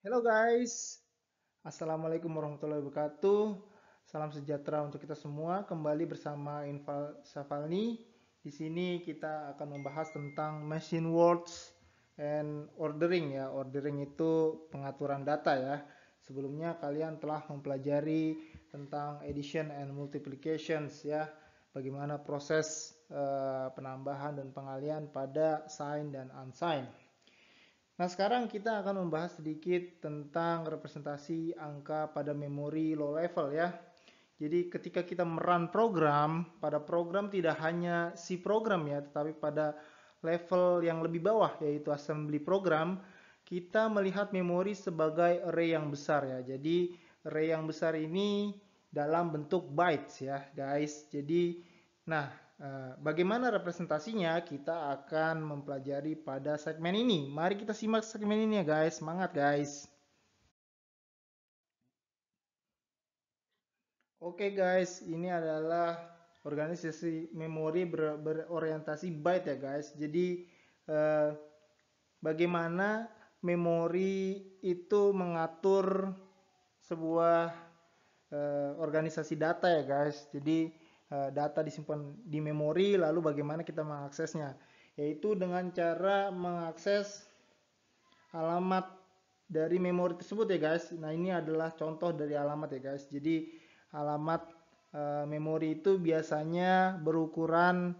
Hello guys, Assalamualaikum warahmatullahi wabarakatuh. Salam sejahtera untuk kita semua. Kembali bersama Infal Safalni. Di sini kita akan membahas tentang machine words and ordering ya. Ordering itu pengaturan data ya. Sebelumnya kalian telah mempelajari tentang addition and multiplications ya. Bagaimana proses penambahan dan pengalihan pada sign dan unsigned. Nah, sekarang kita akan membahas sedikit tentang representasi angka pada memori low level ya. Jadi ketika kita merun program, pada program tidak hanya si program ya, tetapi pada level yang lebih bawah yaitu assembly program, kita melihat memori sebagai array yang besar ya. Jadi array yang besar ini dalam bentuk bytes ya, guys. Jadi nah, bagaimana representasinya kita akan mempelajari pada segmen ini. Mari kita simak segmen ini ya guys. Semangat guys. Oke guys, ini adalah organisasi memori berorientasi byte ya guys. Jadi eh, bagaimana memori itu mengatur sebuah organisasi data ya guys. Jadi data disimpan di memori, lalu bagaimana kita mengaksesnya? Yaitu dengan cara mengakses alamat dari memori tersebut ya guys. Nah, ini adalah contoh dari alamat ya guys. Jadi alamat memori itu biasanya berukuran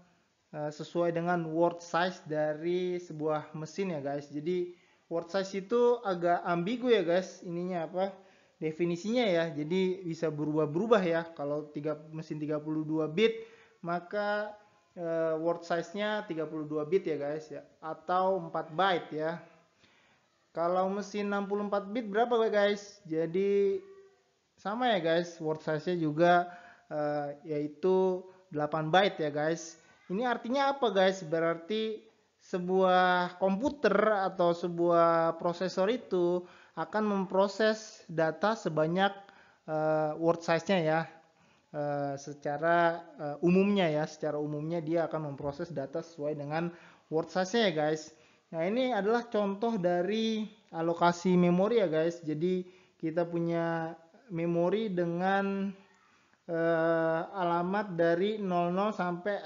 sesuai dengan word size dari sebuah mesin ya guys. Jadi word size itu agak ambigu ya guys. Ininya apa? Definisinya ya. Jadi bisa berubah-berubah ya. Kalau mesin 32 bit, maka word size-nya 32 bit ya guys ya, atau 4 byte ya. Kalau mesin 64 bit berapa guys? Jadi sama ya guys, word size-nya juga yaitu 8 byte ya guys. Ini artinya apa guys? Berarti sebuah komputer atau sebuah prosesor itu akan memproses data sebanyak word size-nya ya. Secara umumnya ya, secara umumnya dia akan memproses data sesuai dengan word size-nya ya guys. Nah, ini adalah contoh dari alokasi memori ya guys. Jadi kita punya memori dengan alamat dari 00 sampai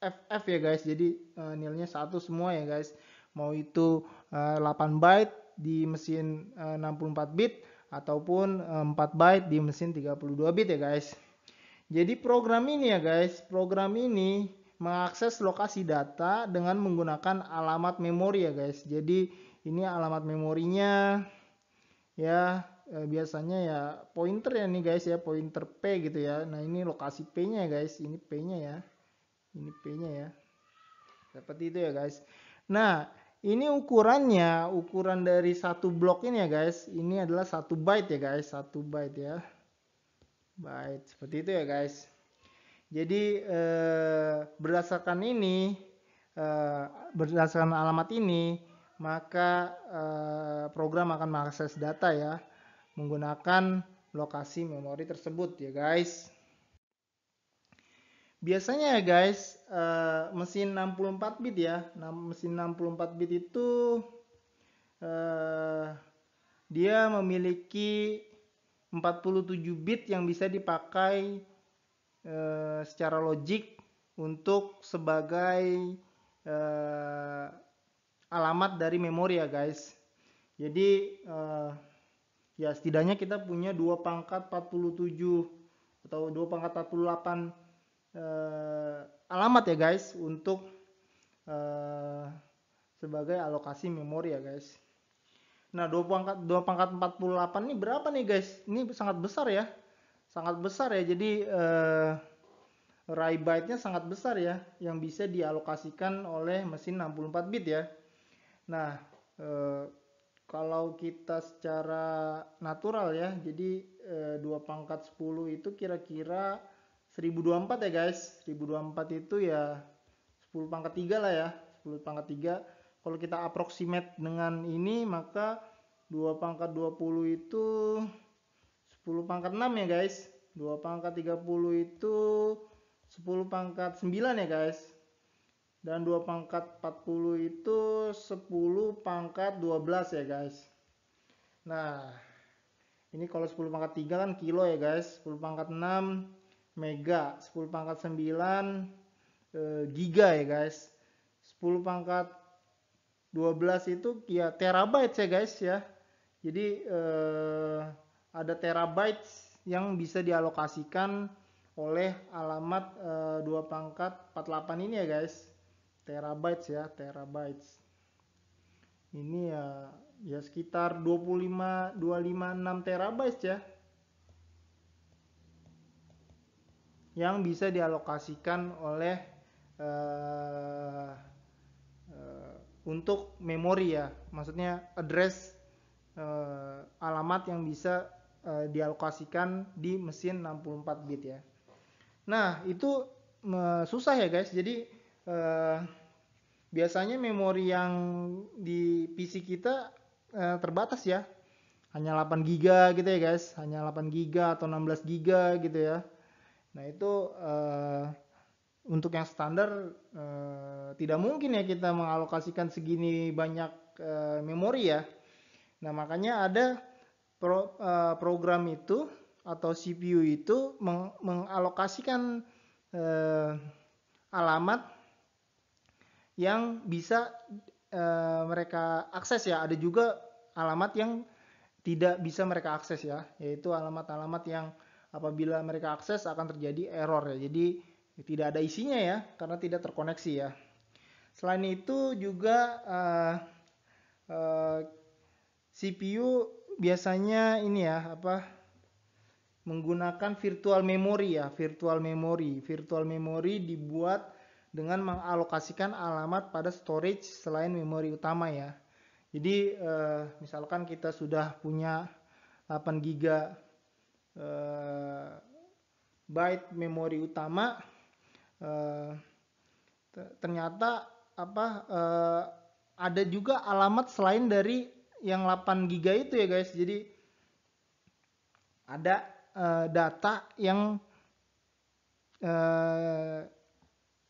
FF ya guys. Jadi nilainya satu semua ya guys. Mau itu 8 byte di mesin 64 bit ataupun 4 byte di mesin 32 bit ya guys. Jadi program ini ya guys, program ini mengakses lokasi data dengan menggunakan alamat memori ya guys. Jadi ini alamat memorinya ya biasanya ya pointer ya nih guys ya, pointer P gitu ya. Nah, ini lokasi P-nya ya guys, ini P-nya ya. Ini P-nya ya. Seperti itu ya guys. Nah, ini ukurannya, ukuran dari satu blok ini ya guys. Ini adalah 1 byte ya guys, 1 byte ya. Byte, seperti itu ya guys. Jadi berdasarkan ini, berdasarkan alamat ini, maka program akan mengakses data ya menggunakan lokasi memori tersebut ya guys. Biasanya ya guys, mesin 64 bit ya. Nah, mesin 64 bit itu eh, dia memiliki 47 bit yang bisa dipakai secara logik untuk sebagai eh, alamat dari memori ya guys. Jadi ya setidaknya kita punya 2 pangkat 47 atau 2 pangkat 48 alamat ya guys untuk eh, sebagai alokasi memori ya guys. Nah, 2 pangkat 48 ini berapa nih guys? Ini sangat besar ya. Sangat besar ya. Jadi array byte-nya sangat besar ya yang bisa dialokasikan oleh mesin 64 bit ya. Nah, kalau kita secara natural ya, jadi 2 pangkat 10 itu kira-kira 1024 ya guys. 1024 itu ya 10 pangkat 3 lah ya. 10 pangkat 3. Kalau kita approximate dengan ini, maka 2 pangkat 20 itu 10 pangkat 6 ya guys. 2 pangkat 30 itu 10 pangkat 9 ya guys. Dan 2 pangkat 40 itu 10 pangkat 12 ya guys. Nah, ini kalau 10 pangkat 3 kan kilo ya guys, 10 pangkat 6 mega, 10 pangkat 9 giga ya guys, 10 pangkat 12 itu ya terabyte ya guys ya. Jadi ada terabyte yang bisa dialokasikan oleh alamat 2 pangkat 48 ini ya guys. Terabytes ya, terabytes. Ini ya sekitar 256 terabytes ya. Yang bisa dialokasikan oleh untuk memori ya. Maksudnya address alamat yang bisa dialokasikan di mesin 64 bit ya. Nah, itu susah ya guys. Jadi biasanya memori yang di PC kita terbatas ya. Hanya 8 giga gitu ya guys. Hanya 8 giga atau 16 giga gitu ya. Nah, itu untuk yang standar tidak mungkin ya kita mengalokasikan segini banyak memori ya. Nah, makanya ada program itu atau CPU itu mengalokasikan alamat yang bisa mereka akses ya. Ada juga alamat yang tidak bisa mereka akses ya, yaitu alamat-alamat yang apabila mereka akses akan terjadi error ya. Jadi tidak ada isinya ya, karena tidak terkoneksi ya. Selain itu juga CPU biasanya ini ya menggunakan virtual memory ya. Virtual memory dibuat dengan mengalokasikan alamat pada storage selain memori utama ya. Jadi misalkan kita sudah punya 8 giga byte memori utama, ternyata ada juga alamat selain dari yang 8 giga itu ya guys. Jadi ada data yang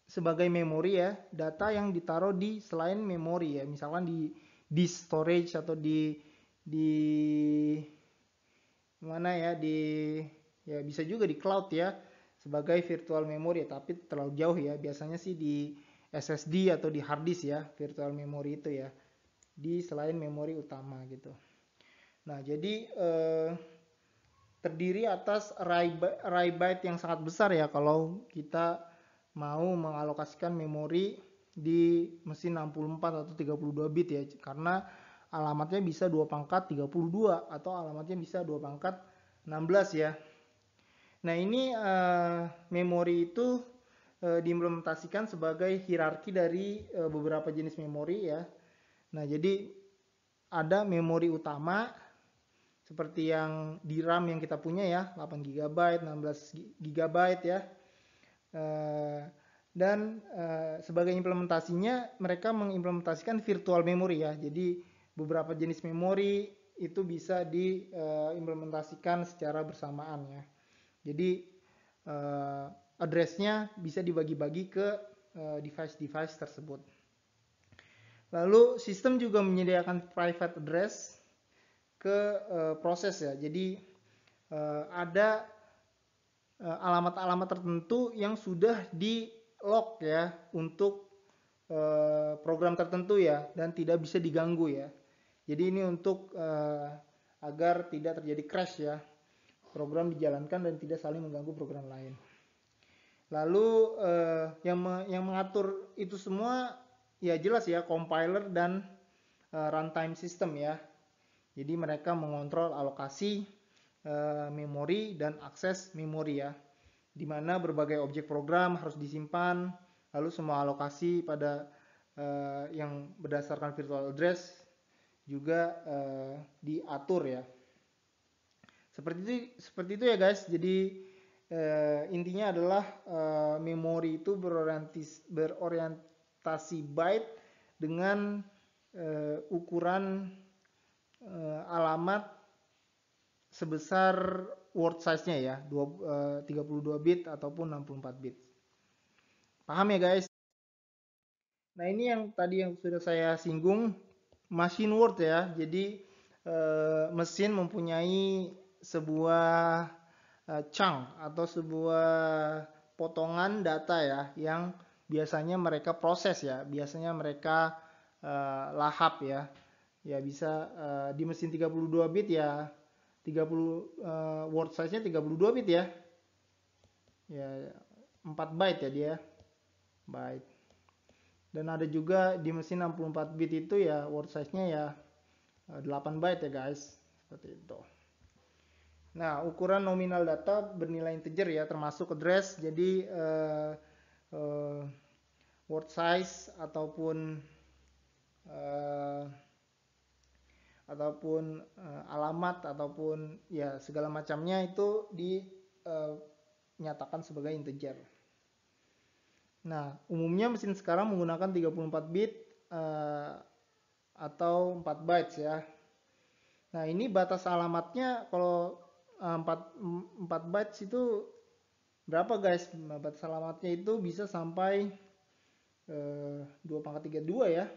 sebagai memori ya, data yang ditaruh di selain memori ya, misalkan di storage atau di mana ya, ya bisa juga di cloud ya sebagai virtual memory, tapi terlalu jauh ya. Biasanya sih di SSD atau di hard disk ya virtual memory itu ya, di selain memori utama gitu. Nah, jadi terdiri atas array byte yang sangat besar ya kalau kita mau mengalokasikan memori di mesin 64 atau 32 bit ya, karena alamatnya bisa 2 pangkat 32 atau alamatnya bisa 2 pangkat 16 ya. Nah, ini memori itu diimplementasikan sebagai hierarki dari beberapa jenis memori ya. Nah, jadi ada memori utama seperti yang di RAM yang kita punya ya, 8 GB, 16 GB ya. Dan sebagai implementasinya mereka mengimplementasikan virtual memory ya. Jadi beberapa jenis memori itu bisa diimplementasikan secara bersamaan ya. Jadi addressnya bisa dibagi-bagi ke device-device tersebut. Lalu sistem juga menyediakan private address ke proses ya. Jadi ada alamat-alamat tertentu yang sudah di lock ya untuk program tertentu ya, dan tidak bisa diganggu ya. Jadi ini untuk agar tidak terjadi crash ya, program dijalankan dan tidak saling mengganggu program lain. Lalu yang mengatur itu semua ya jelas ya, compiler dan runtime system ya. Jadi mereka mengontrol alokasi memori dan akses memori ya, di mana berbagai objek program harus disimpan, lalu semua alokasi pada yang berdasarkan virtual address juga diatur ya. Seperti itu ya guys. Jadi intinya adalah memori itu berorientasi byte dengan ukuran alamat sebesar word size-nya ya, 32 bit ataupun 64 bit. Paham ya guys? Nah, ini yang tadi yang sudah saya singgung, machine word ya. Jadi mesin mempunyai sebuah chunk atau sebuah potongan data ya yang biasanya mereka proses ya, biasanya mereka lahap ya. Ya bisa di mesin 32 bit ya 30 word size-nya 32 bit ya. Ya 4 byte ya dia. Byte. Dan ada juga di mesin 64 bit itu ya word size-nya ya 8 byte ya guys. Seperti itu. Nah, ukuran nominal data bernilai integer ya, termasuk address. Jadi word size ataupun alamat ataupun ya segala macamnya itu dinyatakan sebagai integer. Nah, umumnya mesin sekarang menggunakan 34 bit atau 4 bytes ya. Nah, ini batas alamatnya kalau 4 bytes itu berapa guys? Batas alamatnya itu bisa sampai 2 × 32 ya.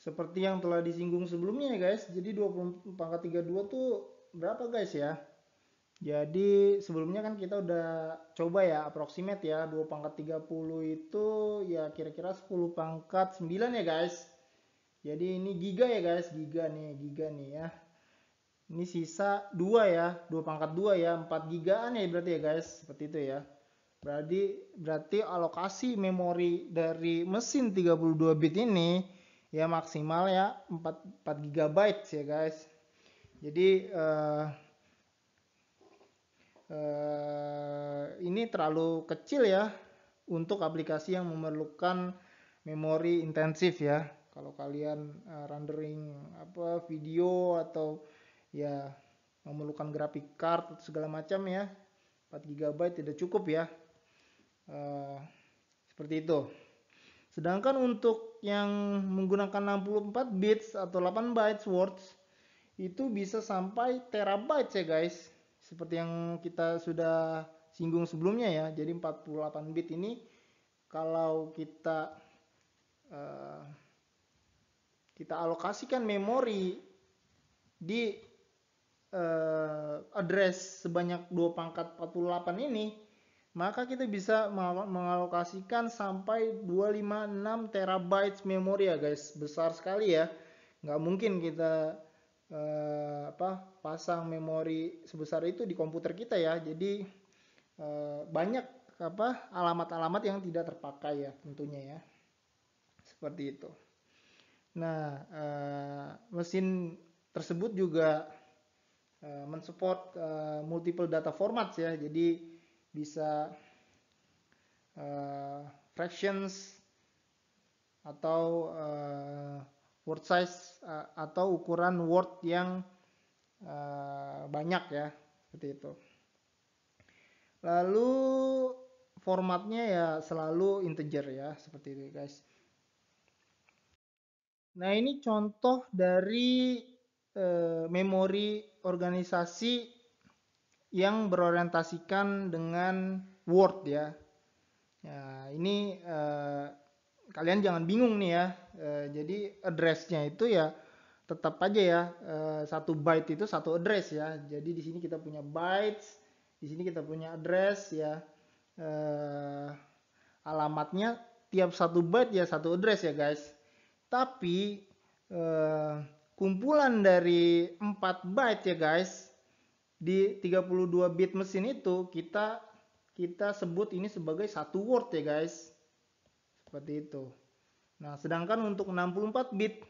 Seperti yang telah disinggung sebelumnya ya guys. Jadi 20 × 32 tuh berapa guys ya? Jadi sebelumnya kan kita udah coba ya approximate ya 2 × 30 itu ya kira-kira 10⁻9 ya guys. Jadi ini giga ya guys, giga nih ya. Ini sisa 2 ya, 2 × 2 ya, 4 gigaan ya berarti ya guys, seperti itu ya. Berarti alokasi memori dari mesin 32 bit ini ya maksimal ya 4 GB ya guys. Jadi ini terlalu kecil ya untuk aplikasi yang memerlukan memori intensif ya. Kalau kalian rendering video atau ya memerlukan graphic card atau segala macam ya, 4 GB tidak cukup ya. Seperti itu. Sedangkan untuk yang menggunakan 64 bits atau 8 bytes words itu bisa sampai terabyte ya guys. Seperti yang kita sudah singgung sebelumnya ya. Jadi 48 bit ini kalau kita alokasikan memori di address sebanyak 2 × 48 ini, maka kita bisa mengalokasikan sampai 256 terabytes memori ya guys. Besar sekali ya. Nggak mungkin kita pasang memori sebesar itu di komputer kita ya. Jadi banyak alamat-alamat yang tidak terpakai ya tentunya ya. Seperti itu. Nah, mesin tersebut juga mensupport multiple data formats ya. Jadi bisa fractions atau word size atau ukuran word yang banyak ya, seperti itu. Lalu formatnya ya selalu integer ya, seperti itu guys. Nah, ini contoh dari memori organisasi yang berorientasikan dengan Word ya. Nah, ini kalian jangan bingung nih ya. Jadi address-nya itu ya tetap aja ya 1 byte itu 1 address ya. Jadi di sini kita punya bytes, di sini kita punya address ya. Alamatnya tiap 1 byte ya 1 address ya guys. Tapi kumpulan dari 4 byte ya guys, di 32 bit mesin itu kita sebut ini sebagai 1 word ya guys. Seperti itu. Nah, sedangkan untuk 64 bit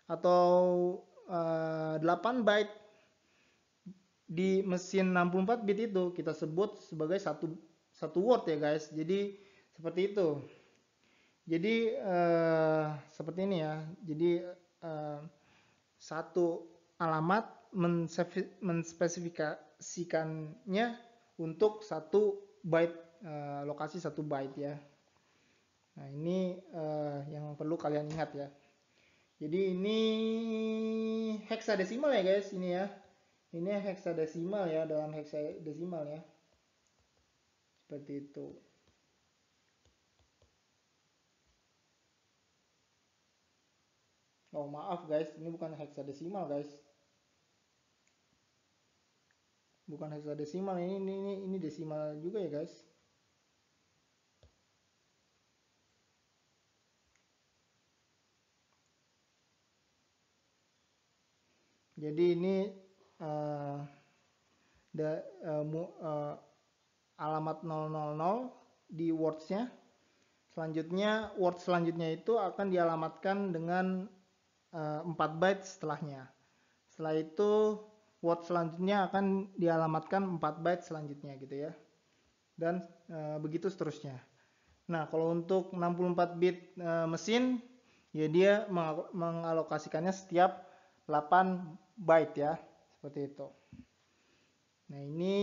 atau 8 byte di mesin 64 bit itu kita sebut sebagai satu word ya guys. Jadi seperti itu. Jadi seperti ini ya. Jadi satu alamat menspesifikasikannya untuk 1 byte, lokasi 1 byte ya. Nah, ini yang perlu kalian ingat ya. Jadi ini heksadesimal ya guys, ini ya. Ini heksadesimal ya, dalam heksadesimal ya. Seperti itu. Oh maaf guys, ini bukan heksadesimal guys, bukan heksadesimal, ini desimal juga ya guys. Jadi ini uh, alamat 000 di words-nya. Selanjutnya word selanjutnya itu akan dialamatkan dengan 4 byte setelahnya. Setelah itu word selanjutnya akan dialamatkan 4 byte selanjutnya gitu ya. Dan begitu seterusnya. Nah, kalau untuk 64 bit mesin ya dia mengalokasikannya setiap 8 byte ya, seperti itu. Nah, ini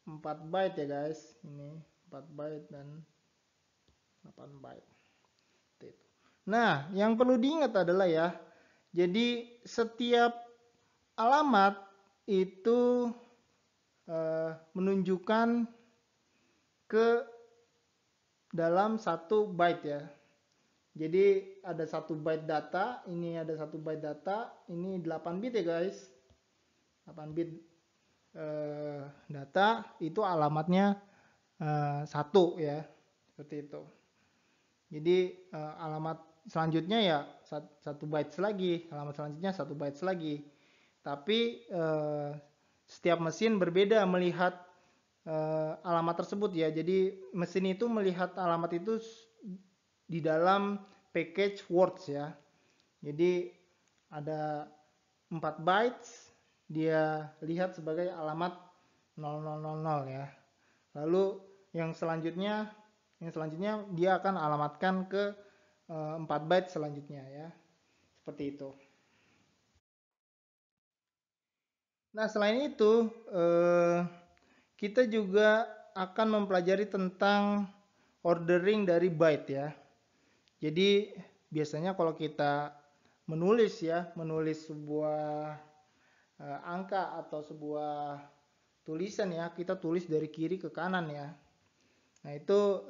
4 byte ya guys. Ini 4 byte dan 8 byte. Nah, yang perlu diingat adalah ya, jadi setiap alamat itu menunjukkan ke dalam 1 byte ya. Jadi ada 1 byte data, ini ada 1 byte data, ini 8 bit ya guys. 8 bit data itu alamatnya 1 ya, seperti itu. Jadi alamat selanjutnya ya 1 byte lagi, alamat selanjutnya 1 byte lagi. Tapi setiap mesin berbeda melihat alamat tersebut ya. Jadi mesin itu melihat alamat itu di dalam package words ya. Jadi ada 4 bytes dia lihat sebagai alamat 0000 ya. Lalu yang selanjutnya dia akan alamatkan ke 4 byte selanjutnya ya. Seperti itu. Nah, selain itu kita juga akan mempelajari tentang ordering dari byte ya. Jadi biasanya kalau kita menulis sebuah angka atau sebuah tulisan ya, kita tulis dari kiri ke kanan ya. Nah, itu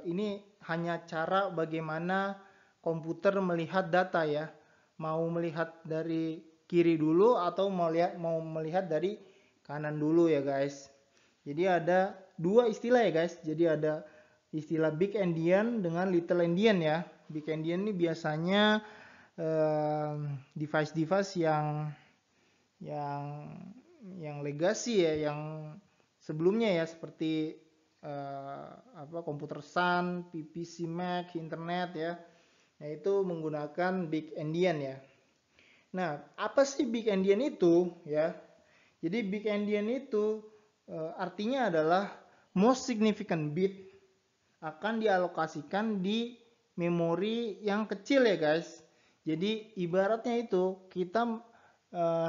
ini hanya cara bagaimana komputer melihat data ya. Mau melihat dari kiri dulu atau mau melihat dari kanan dulu ya guys. Jadi ada 2 istilah ya guys. Jadi ada istilah big endian dengan little endian ya. Big endian ini biasanya device-device yang legacy ya, yang sebelumnya ya, seperti komputer Sun, PC Mac, internet ya. Nah, itu menggunakan big endian ya. Nah, apa sih big endian itu ya? Jadi big endian itu artinya adalah most significant bit akan dialokasikan di memori yang kecil ya guys. Jadi ibaratnya itu kita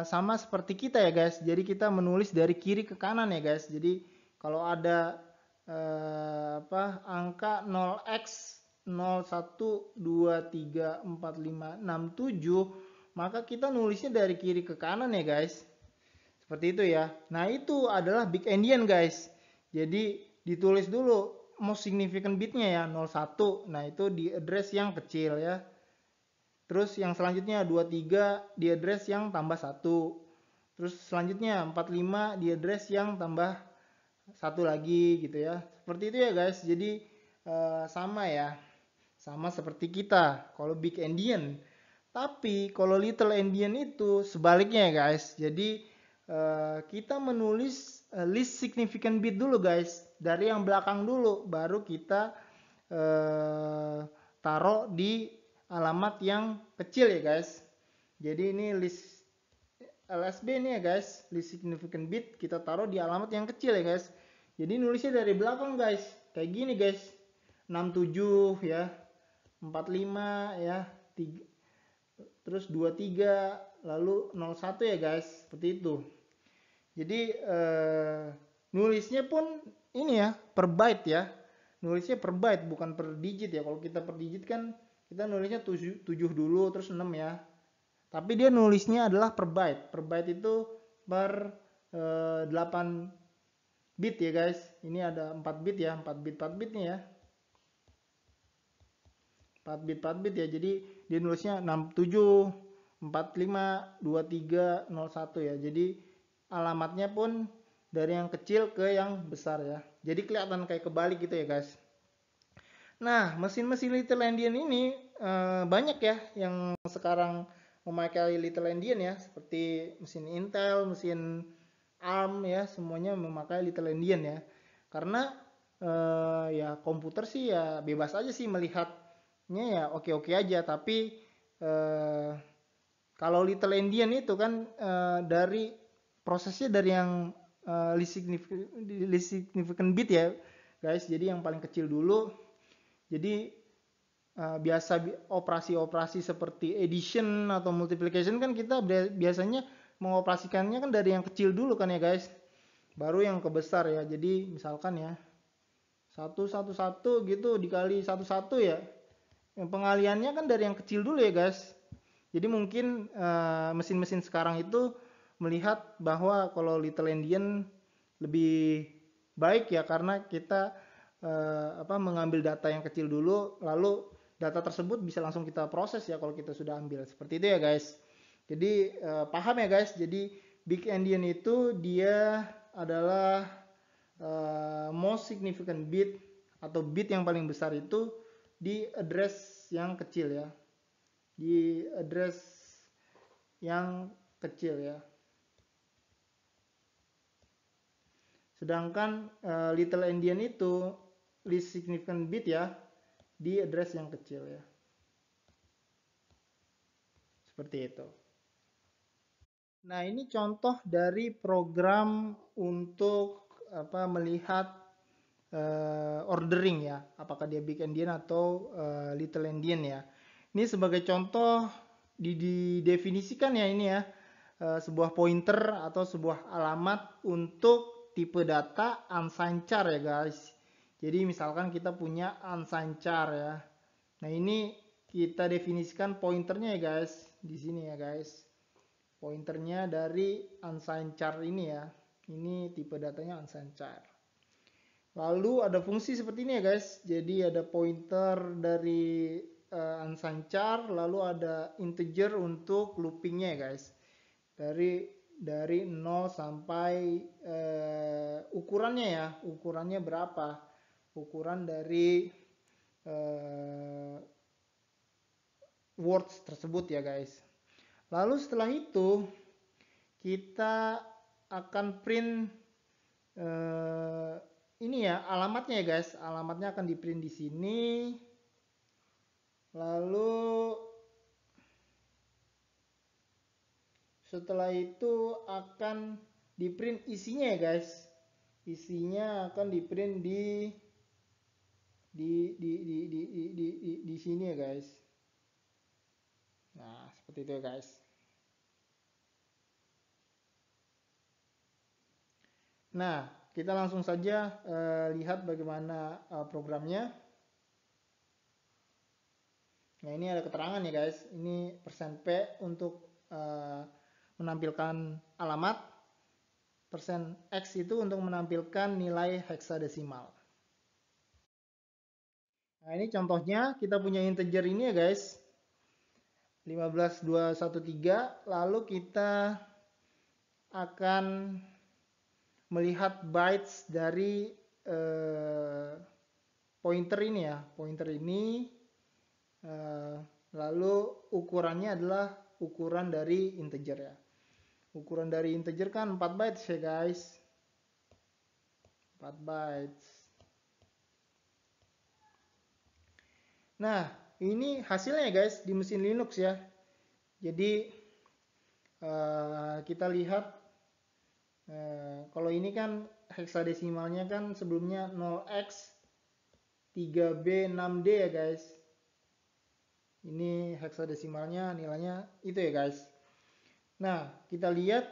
sama seperti kita ya guys. Jadi kita menulis dari kiri ke kanan ya guys. Jadi kalau ada angka 0x 01234567, maka kita nulisnya dari kiri ke kanan ya guys. Seperti itu ya. Nah, itu adalah big endian guys. Jadi ditulis dulu most significant bitnya ya 01. Nah, itu di address yang kecil ya. Terus yang selanjutnya 23 di address yang tambah 1. Terus selanjutnya 45 di address yang tambah 1 lagi gitu ya. Seperti itu ya guys. Jadi sama ya. Sama seperti kita kalau big endian. Tapi kalau little endian itu sebaliknya ya guys. Jadi kita menulis least significant bit dulu guys. Dari yang belakang dulu baru kita taruh di alamat yang kecil ya guys. Jadi ini list LSB ini ya guys, list significant bit kita taruh di alamat yang kecil ya guys. Jadi nulisnya dari belakang guys, kayak gini guys, 67 ya, 45 ya, 3, terus 23, lalu 01 ya guys, seperti itu. Jadi nulisnya pun ini ya, per byte ya, nulisnya per byte bukan per digit ya. Kalau kita per digit kan kita nulisnya 7 dulu terus 6 ya. Tapi dia nulisnya adalah per byte. Per byte itu per 8 bit ya guys. Ini ada 4 bit ya, 4 bit nih ya. 4 bit ya. Jadi dia nulisnya 67 45 23 01 ya. Jadi alamatnya pun dari yang kecil ke yang besar ya. Jadi kelihatan kayak kebalik gitu ya guys. Nah, mesin-mesin Little Endian ini banyak ya yang sekarang memakai Little Endian ya, seperti mesin Intel, mesin ARM ya, semuanya memakai Little Endian ya. Karena ya komputer sih ya bebas aja sih melihatnya ya oke-oke aja, tapi kalau Little Endian itu kan dari prosesnya dari yang least significant bit ya guys, jadi yang paling kecil dulu. Jadi biasa operasi-operasi seperti addition atau multiplication kan kita biasanya mengoperasikannya kan dari yang kecil dulu kan ya guys, baru yang ke besar ya. Jadi misalkan ya 111 gitu dikali 11 ya, yang pengaliannya kan dari yang kecil dulu ya guys. Jadi mungkin mesin-mesin sekarang itu melihat bahwa kalau Little Endian lebih baik ya, karena kita mengambil data yang kecil dulu, lalu data tersebut bisa langsung kita proses ya kalau kita sudah ambil. Seperti itu ya guys. Jadi paham ya guys. Jadi Big Endian itu dia adalah most significant bit atau bit yang paling besar itu di address yang kecil ya. Di address yang kecil ya. Sedangkan Little Endian itu least significant bit ya di address yang kecil ya. Seperti itu. Nah, ini contoh dari program untuk melihat ordering ya, apakah dia Big Endian atau Little Endian ya. Ini sebagai contoh didefinisikan ya ini ya, sebuah pointer atau sebuah alamat untuk tipe data unsigned char ya guys. Jadi misalkan kita punya unsigned char ya. Nah, ini kita definisikan pointernya ya guys, di sini ya guys. Pointernya dari unsigned char ini ya. Ini tipe datanya unsigned char. Lalu ada fungsi seperti ini ya guys. Jadi ada pointer dari unsigned char, lalu ada integer untuk loopingnya ya guys. Dari 0 sampai ukurannya ya, ukurannya berapa? Ukuran dari words tersebut ya guys. Lalu setelah itu kita akan print ini ya alamatnya ya guys. Alamatnya akan di print di sini. Lalu setelah itu akan di print isinya ya guys. Isinya akan di print di sini ya guys. Nah, seperti itu ya guys. Nah, kita langsung saja lihat bagaimana programnya. Nah, ini ada keterangan ya guys. Ini %P untuk menampilkan alamat. %X itu untuk menampilkan nilai heksadesimal. Nah, ini contohnya kita punya integer ini ya guys. 15213, lalu kita akan melihat bytes dari pointer ini ya. Pointer ini lalu ukurannya adalah ukuran dari integer ya. Ukuran dari integer kan 4 bytes ya guys. 4 bytes. Nah, ini hasilnya guys di mesin Linux ya. Jadi kita lihat kalau ini kan heksadesimalnya kan sebelumnya 0x 3b 6d ya guys. Ini heksadesimalnya nilainya itu ya guys. Nah, kita lihat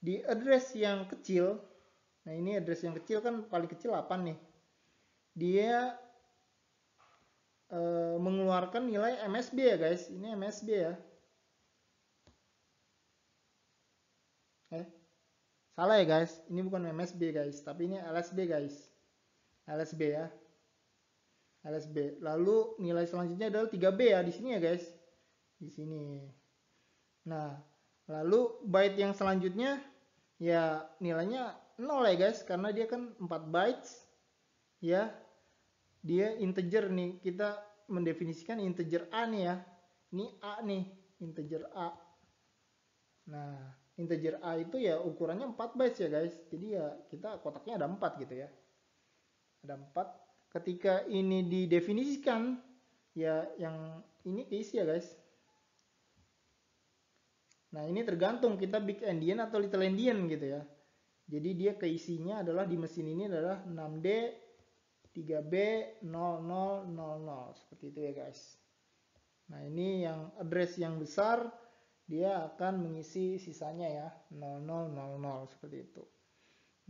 di address yang kecil. Nah, ini address yang kecil kan paling kecil 8 nih. Dia mengeluarkan nilai MSB ya guys. Ini MSB ya. Salah ya guys. Ini bukan MSB guys, tapi ini LSB guys. LSB ya. LSB. Lalu nilai selanjutnya adalah 3B ya di sini ya guys. Di sini. Nah, lalu byte yang selanjutnya ya nilainya 0 ya guys, karena dia kan 4 bytes ya. Dia integer nih, kita mendefinisikan integer A nih ya. Ini A nih, integer A. Nah, integer A itu ya ukurannya 4 bytes ya guys. Jadi ya kita kotaknya ada 4 gitu ya. Ada 4. Ketika ini didefinisikan, ya yang ini keisi ya guys. Nah, ini tergantung kita big endian atau little endian gitu ya. Jadi dia keisinya adalah di mesin ini adalah 6D, 3B, 0000. Seperti itu ya guys. Nah, ini yang address yang besar, dia akan mengisi sisanya ya, 0000 seperti itu.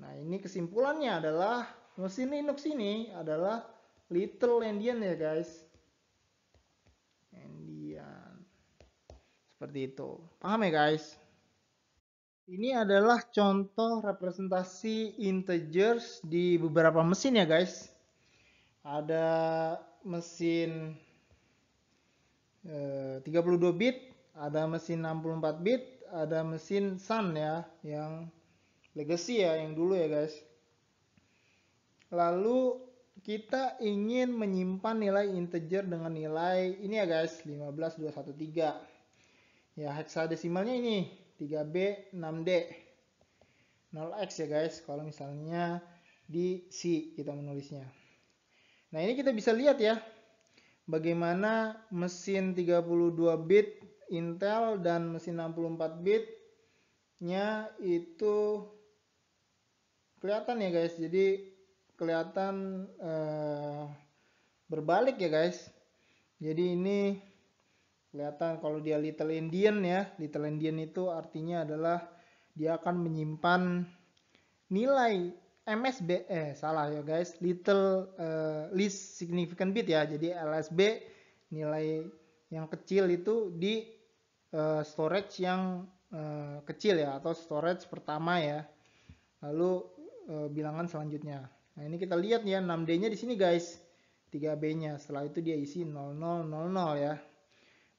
Nah, ini kesimpulannya adalah mesin Linux ini adalah little endian ya guys. Endian. Seperti itu. Paham ya guys? Ini adalah contoh representasi integers di beberapa mesin ya guys. Ada mesin 32 bit, ada mesin 64 bit, ada mesin Sun ya, yang legacy ya, yang dulu ya guys. Lalu kita ingin menyimpan nilai integer dengan nilai ini ya guys, 15213. Ya, hexadesimalnya ini 3B 6D 0x ya guys, kalau misalnya di C kita menulisnya. Nah, ini kita bisa lihat ya bagaimana mesin 32 bit Intel dan mesin 64 bit nya itu kelihatan ya guys. Jadi kelihatan berbalik ya guys. Jadi ini kelihatan kalau dia little endian ya. Little endian itu artinya adalah dia akan menyimpan nilai MSB, salah ya guys, least significant bit ya. Jadi LSB nilai yang kecil itu di storage yang kecil ya, atau storage pertama ya. Lalu bilangan selanjutnya. Nah, ini kita lihat ya 6D-nya di sini guys. 3B-nya. Setelah itu dia isi 0000 ya.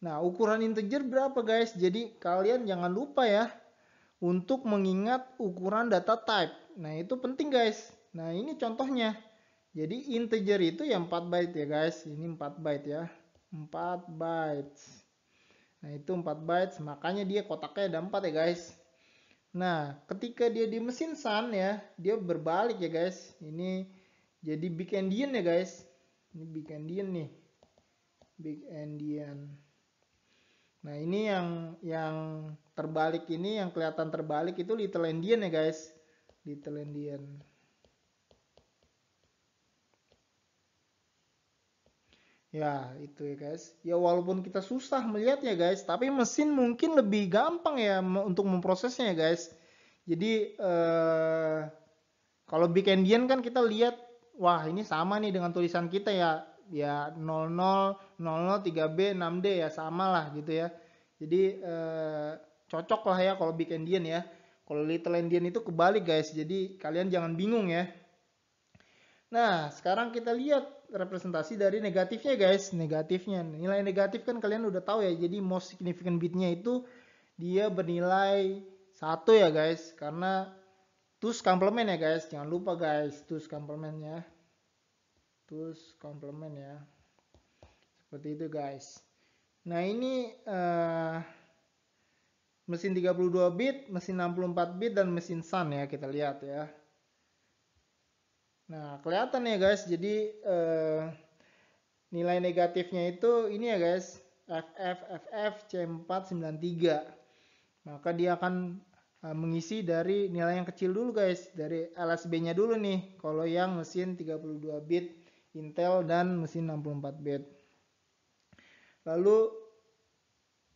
Nah, ukuran integer berapa guys? Jadi kalian jangan lupa ya untuk mengingat ukuran data type. Nah, itu penting guys. Nah, ini contohnya. Jadi integer itu ya 4 byte ya guys. Ini 4 byte ya. 4 bytes. Nah, itu 4 bytes, makanya dia kotaknya ada 4 ya guys. Nah, ketika dia di mesin Sun ya, dia berbalik ya guys. Ini jadi big endian ya guys. Ini big endian nih. Big endian. Nah, ini yang terbalik ini, yang kelihatan terbalik itu little endian ya guys. Little endian. Ya, itu ya guys. Ya, walaupun kita susah melihatnya guys, tapi mesin mungkin lebih gampang ya untuk memprosesnya ya guys. Jadi kalau big endian kan kita lihat, wah ini sama nih dengan tulisan kita ya. Ya 00, 00, 3B, 6D ya sama lah gitu ya. Jadi cocok lah ya kalau big endian ya. Kalau little endian itu kebalik guys. Jadi kalian jangan bingung ya. Nah, sekarang kita lihat representasi dari negatifnya guys. Negatifnya, nilai negatif kan kalian udah tahu ya. Jadi most significant bitnya itu dia bernilai 1 ya guys. Karena two's complement ya guys. Jangan lupa guys, two's complement ya. Two's complement ya. Seperti itu guys. Nah, ini mesin 32 bit, mesin 64 bit, dan mesin Sun ya, kita lihat ya. Nah, kelihatan ya guys, jadi nilai negatifnya itu ini ya guys, FF C493. Maka dia akan mengisi dari nilai yang kecil dulu guys, dari LSB-nya dulu nih, kalau yang mesin 32 bit Intel dan mesin 64 bit. Lalu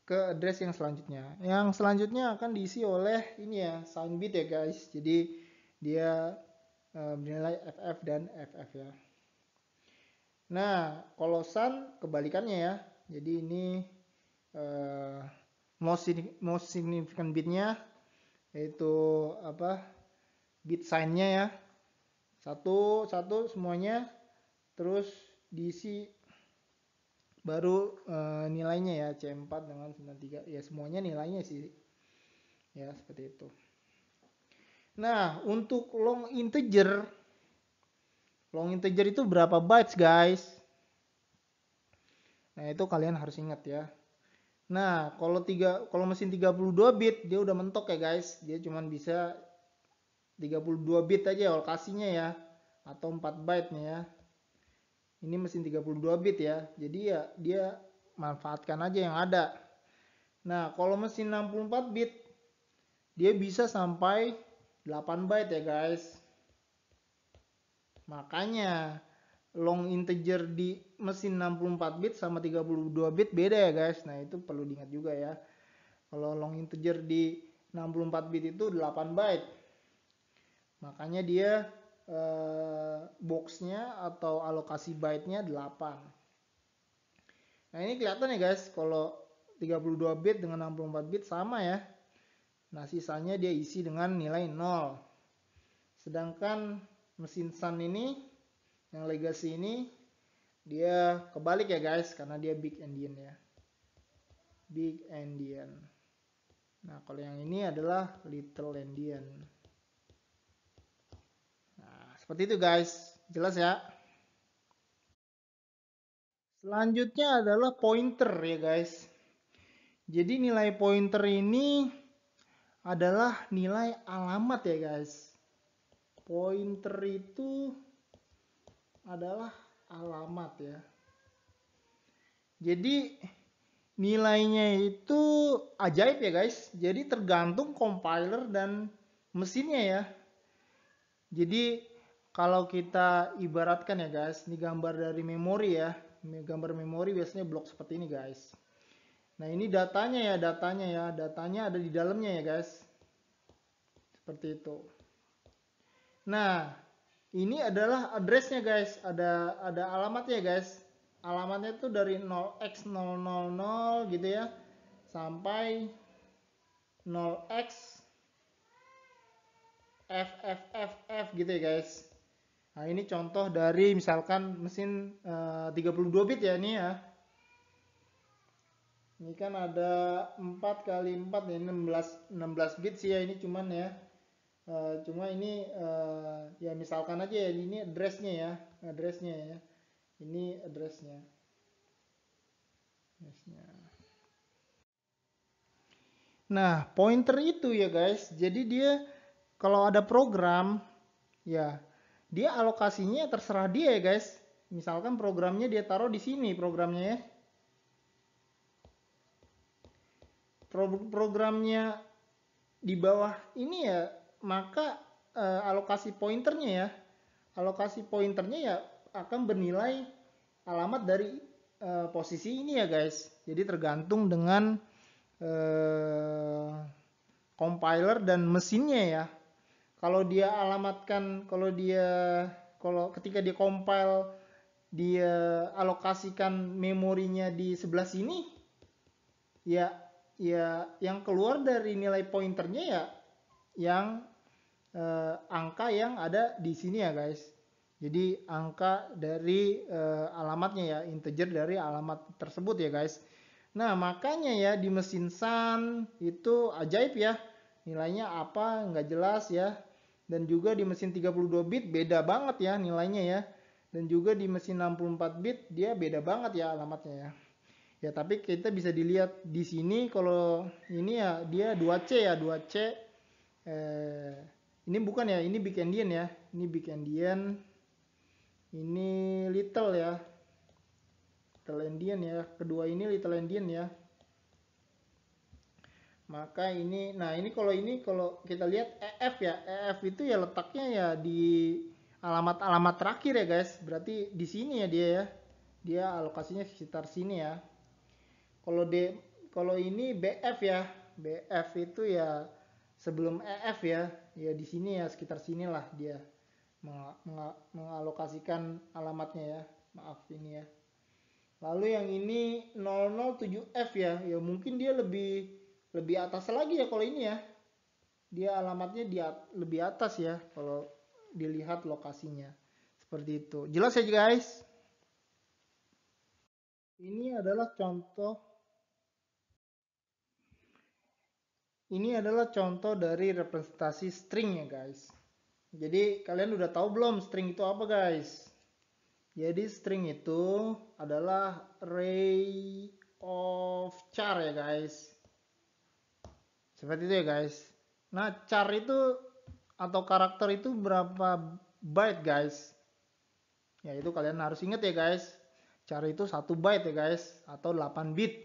ke address yang selanjutnya. Yang selanjutnya akan diisi oleh ini ya, sound bit ya guys. Jadi dia bernilai FF dan FF ya. Nah, kalau Sun kebalikannya ya. Jadi ini most significant bitnya yaitu apa? Bit sign-nya ya. Satu semuanya. Terus diisi baru nilainya ya, C4 dengan 93 ya, semuanya nilainya sih ya, seperti itu. Nah, untuk long integer itu berapa bytes guys? Nah, itu kalian harus ingat ya. Nah, kalau mesin 32 bit dia udah mentok ya guys. Dia cuma bisa 32 bit aja alokasinya ya, atau 4 byte nya ya. Ini mesin 32 bit ya. Jadi ya dia manfaatkan aja yang ada. Nah, kalau mesin 64 bit dia bisa sampai 8 byte ya guys. Makanya long integer di mesin 64 bit sama 32 bit beda ya guys. Nah, itu perlu diingat juga ya. Kalau long integer di 64 bit itu 8 byte. Makanya dia boxnya atau alokasi byte-nya 8. Nah, ini kelihatan ya guys, kalau 32 bit dengan 64 bit sama ya. Nah, sisanya dia isi dengan nilai 0. Sedangkan mesin Sun ini, yang legacy ini, dia kebalik ya guys, karena dia big endian ya. Big endian. Nah, kalau yang ini adalah little endian. Nah, seperti itu guys. Jelas ya? Selanjutnya adalah pointer ya guys. Jadi nilai pointer ini adalah nilai alamat ya guys. Pointer itu adalah alamat ya. Jadi nilainya itu ajaib ya guys. Jadi tergantung compiler dan mesinnya ya. Jadi kalau kita ibaratkan ya guys, ini gambar dari memori ya. Gambar memori biasanya blok seperti ini guys. Nah, ini datanya ya, datanya ada di dalamnya ya guys. Seperti itu. Nah, ini adalah addressnya guys, ada alamatnya guys. Alamatnya itu dari 0x000 gitu ya, sampai 0x FFFF gitu ya guys. Nah, ini contoh dari misalkan mesin 32 bit ya ini ya. Ini kan ada 4 kali 4 ya, 16 bit sih ya ini cuman ya. Cuma ini ya misalkan aja ya, ini addressnya ya. Ini addressnya. Nah, pointer itu ya guys, jadi dia kalau ada program ya dia alokasinya terserah dia ya guys. Misalkan programnya dia taruh di sini programnya ya. Programnya di bawah ini ya, maka alokasi pointernya ya akan bernilai alamat dari posisi ini ya guys. Jadi tergantung dengan compiler dan mesinnya ya. Kalau dia alamatkan, kalau ketika dia compile dia alokasikan memorinya di sebelah sini, ya yang keluar dari nilai pointernya ya yang angka yang ada di sini ya guys. Jadi angka dari alamatnya ya, integer dari alamat tersebut ya guys. Nah, makanya ya di mesin Sun itu ajaib ya. Nilainya apa nggak jelas ya. Dan juga di mesin 32 bit beda banget ya nilainya ya. Dan juga di mesin 64 bit dia beda banget ya alamatnya ya. Ya, tapi kita bisa dilihat di sini kalau ini ya dia 2C ya, 2C. Ini bukan ya, ini big endian ya. Ini big endian. Ini little ya. Little endian ya. Kedua ini little endian ya. Maka ini, nah ini kalau kita lihat EF ya. EF itu ya letaknya ya di alamat-alamat terakhir ya guys. Berarti di sini ya dia ya. Dia alokasinya sekitar sini ya. Kalau ini BF ya. BF itu ya sebelum EF ya. Ya di sini ya, sekitar sinilah dia mengalokasikan alamatnya ya. Maaf ini ya. Lalu yang ini 007F ya. Ya mungkin dia lebih atas lagi ya kalau ini ya. Dia alamatnya lebih atas ya kalau dilihat lokasinya. Seperti itu. Jelas ya guys? Ini adalah contoh dari representasi string ya guys. Jadi kalian udah tahu belum string itu apa guys? Jadi string itu adalah array of char ya guys. Seperti itu ya guys. Nah, char itu atau karakter itu berapa byte guys? Ya itu kalian harus ingat ya guys. Char itu 1 byte ya guys atau 8 bit.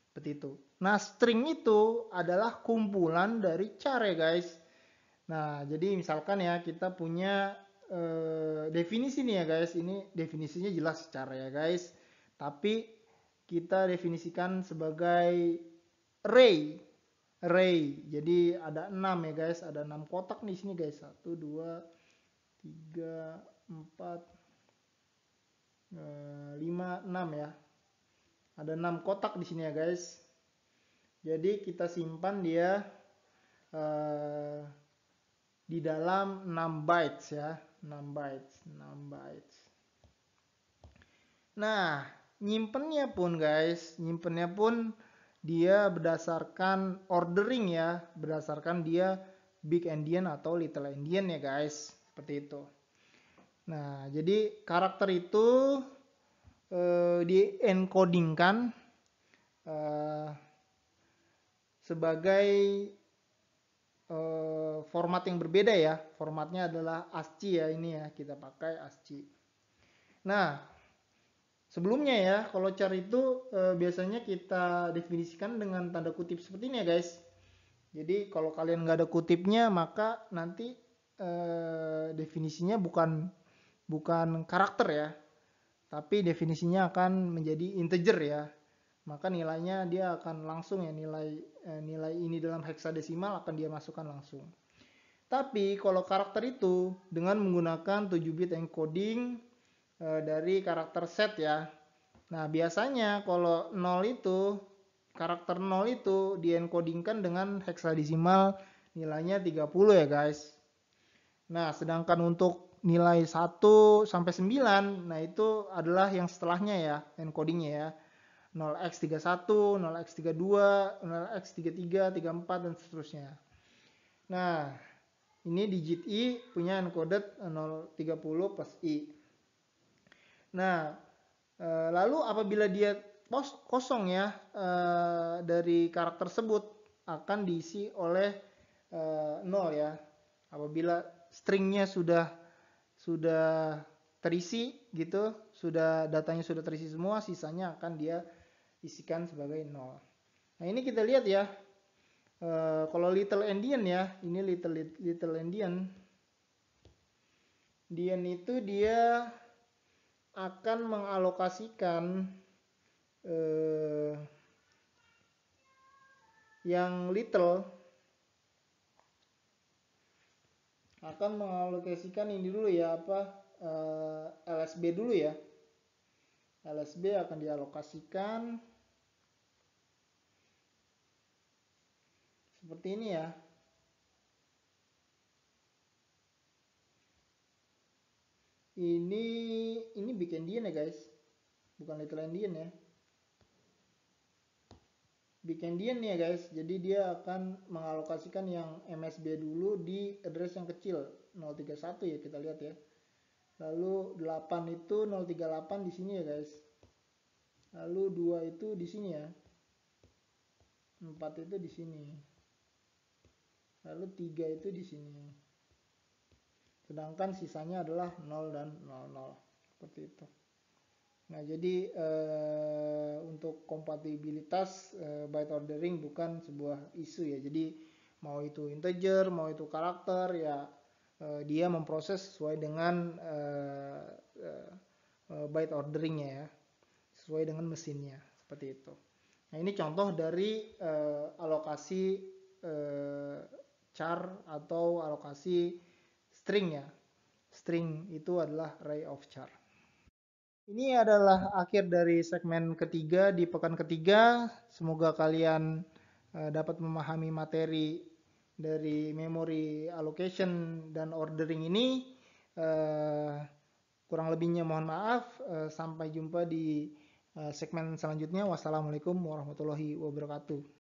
Seperti itu. Nah, string itu adalah kumpulan dari char ya guys. Nah, jadi misalkan ya kita punya definisi nih ya guys. Ini definisinya jelas char ya guys. Tapi kita definisikan sebagai array. Jadi ada 6 ya guys. Ada 6 kotak di sini guys. 1, 2, 3, 4, 5, 6 ya. Ada 6 kotak di sini ya guys. Jadi kita simpan dia di dalam 6 bytes ya. 6 bytes. Nah, nyimpennya pun dia berdasarkan ordering ya, berdasarkan dia big endian atau little endian ya guys, seperti itu. Nah, jadi karakter itu di encodingkan sebagai format yang berbeda ya. Formatnya adalah ASCII ya, ini ya, kita pakai ASCII. Nah, sebelumnya ya, kalau char itu biasanya kita definisikan dengan tanda kutip seperti ini ya guys. Jadi kalau kalian nggak ada kutipnya, maka nanti definisinya bukan karakter ya, tapi definisinya akan menjadi integer ya. Maka nilainya dia akan langsung ya, nilai ini dalam heksadesimal akan dia masukkan langsung. Tapi kalau karakter itu dengan menggunakan 7 bit encoding dari karakter set ya. Nah, biasanya kalau 0 itu karakter 0 itu diencodingkan dengan heksadesimal nilainya 30 ya guys. Nah, sedangkan untuk nilai 1 sampai 9, nah itu adalah yang setelahnya ya, encodingnya ya. 0x31, 0x32, 0x33, 34 dan seterusnya. Nah, ini digit I punya encoded 030 plus I. Nah, lalu apabila dia kosong ya, dari karakter tersebut akan diisi oleh 0 ya. Apabila stringnya sudah terisi gitu, datanya sudah terisi semua, sisanya akan dia isikan sebagai 0. Nah, ini kita lihat ya. Kalau little endian ya, ini little endian. Endian itu dia akan mengalokasikan yang little akan mengalokasikan ini dulu ya, LSB dulu ya. LSB akan dialokasikan seperti ini ya. Ini big endian ya guys, bukan little endian ya. Big endian nih ya guys, jadi dia akan mengalokasikan yang MSB dulu di address yang kecil 031 ya, kita lihat ya. Lalu 8 itu 038 di sini ya guys. Lalu 2 itu di sini ya. 4 itu di sini. Lalu 3 itu di sini. Sedangkan sisanya adalah 0 dan 00. Seperti itu. Nah, jadi untuk kompatibilitas byte ordering bukan sebuah isu ya. Jadi mau itu integer, mau itu karakter ya, dia memproses sesuai dengan byte orderingnya ya, sesuai dengan mesinnya, seperti itu. Nah, ini contoh dari alokasi char atau alokasi string ya. String itu adalah array of char. Ini adalah akhir dari segmen ketiga di pekan ketiga. Semoga kalian dapat memahami materi dari memory allocation dan ordering ini. Kurang lebihnya mohon maaf. Sampai jumpa di segmen selanjutnya. Wassalamualaikum warahmatullahi wabarakatuh.